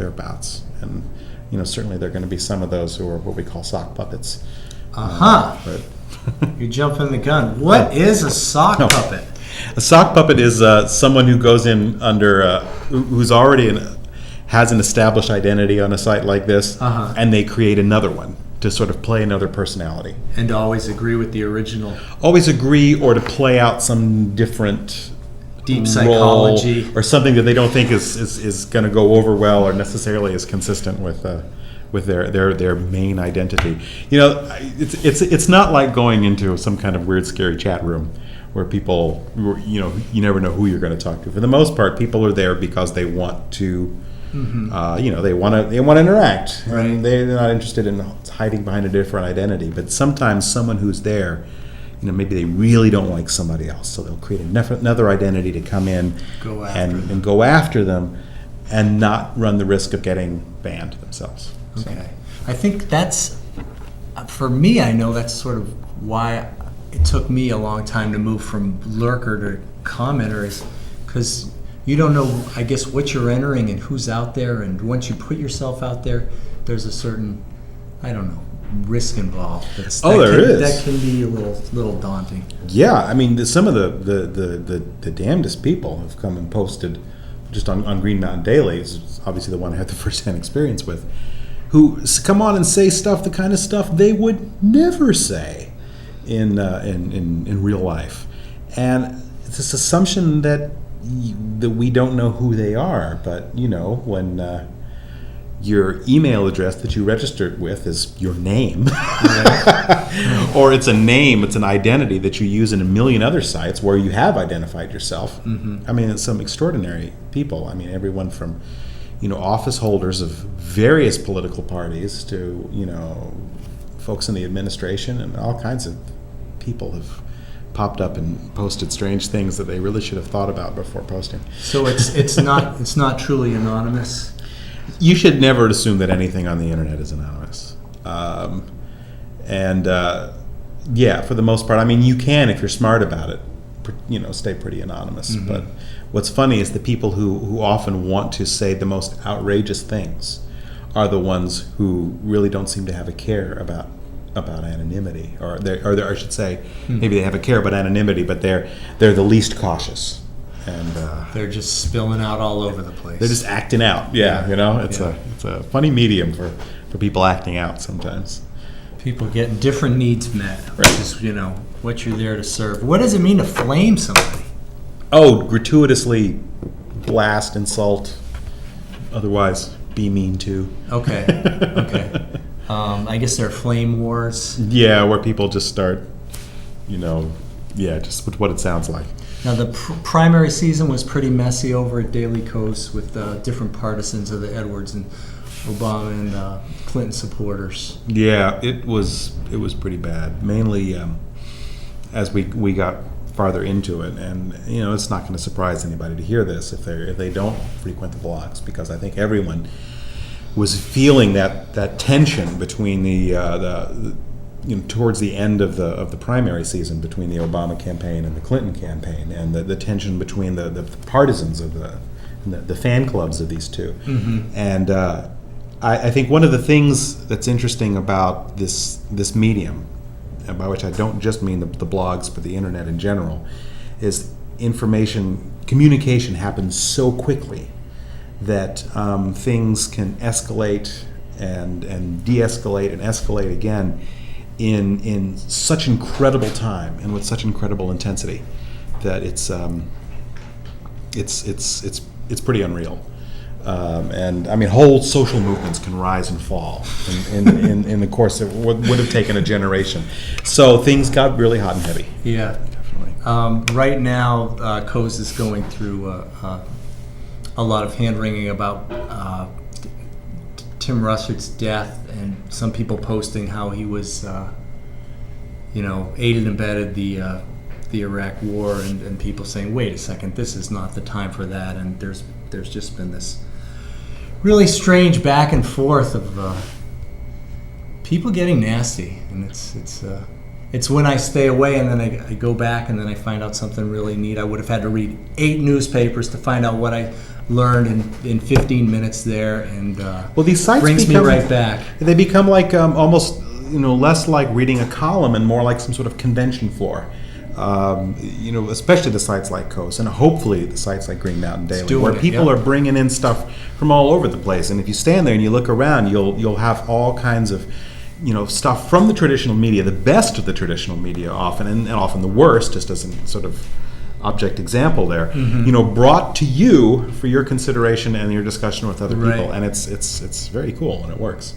thereabouts. And certainly there are going to be some of those who are what we call sock puppets. But you're jumping the gun. What is a sock puppet? A sock puppet is someone who goes in under who's already has an established identity on a site like this, and they create another one to sort of play another personality. And to always agree with the original. Always agree, or to play out some different deep psychology or something that they don't think is going to go over well or necessarily is consistent with their main identity. It's not like going into some kind of weird, scary chat room where people, you never know who you're going to talk to. For the most part, people are there because they want to. They want to interact. Right. And they're not interested in hiding behind a different identity. But sometimes someone who's there, maybe they really don't like somebody else, so they'll create another identity to come in and go after them, and not run the risk of getting banned themselves. Okay, so. I think that's, for me, I know that's sort of why it took me a long time to move from lurker to commenter, is because you don't know, I guess, what you're entering and who's out there, and once you put yourself out there, there's a certain, risk involved. There is. That can be a little daunting. Yeah, I mean, some of the damnedest people have come and posted just on Green Mountain Daily. Is obviously the one I had the first-hand experience with, who come on and say stuff, the kind of stuff they would never say in real life, and it's this assumption that we don't know who they are. But when your email address that you registered with is your name, or it's an identity that you use in a million other sites where you have identified yourself. I mean, it's some extraordinary people. I mean, everyone from office holders of various political parties to folks in the administration, and all kinds of people have popped up and posted strange things that they really should have thought about before posting. So it's not truly anonymous. You should never assume that anything on the internet is anonymous. For the most part, I mean, you can, if you're smart about it, stay pretty anonymous. But what's funny is the people who often want to say the most outrageous things are the ones who really don't seem to have a care about anonymity, or I should say, maybe they have a care about anonymity, but they're the least cautious. And they're just spilling out all over the place. They're just acting out. It's a funny medium for people acting out sometimes. People get different needs met, which is what you're there to serve. What does it mean to flame somebody? Oh, gratuitously blast, insult, otherwise be mean too. Okay. I guess there are flame wars. Yeah, where people just start, just with what it sounds like. Now, the primary season was pretty messy over at Daily Kos with different partisans of the Edwards and Obama and Clinton supporters. Yeah, it was pretty bad. Mainly as we got farther into it, and it's not going to surprise anybody to hear this if they don't frequent the blogs, because I think everyone was feeling that tension between the towards the end of the primary season, between the Obama campaign and the Clinton campaign, and the tension between the partisans of the fan clubs of these two. And I think one of the things that's interesting about this medium, and by which I don't just mean the blogs but the internet in general, is communication happens so quickly that things can escalate and de-escalate and escalate again in such incredible time and with such incredible intensity that it's pretty unreal. And I mean, whole social movements can rise and fall in the course of what would have taken a generation. So things got really hot and heavy. Yeah, definitely. Right now, Kos is going through a lot of hand-wringing about Tim Russard's death, and some people posting how he was, aided and abetted the Iraq War, and people saying, "Wait a second, this is not the time for that." And there's just been this really strange back and forth of people getting nasty, and it's when I stay away and then I go back and then I find out something really neat. I would have had to read 8 newspapers to find out what learned in 15 minutes there, and Well, these sites brings me right back. They become like almost less like reading a column and more like some sort of convention floor. Especially the sites like Coast, and hopefully the sites like Green Mountain Daily, where people are bringing in stuff from all over the place. And if you stand there and you look around, you'll have all kinds of stuff from the traditional media, the best of the traditional media often, and often the worst, just as a sort of object example there, brought to you for your consideration and your discussion with other people. And it's very cool when it works.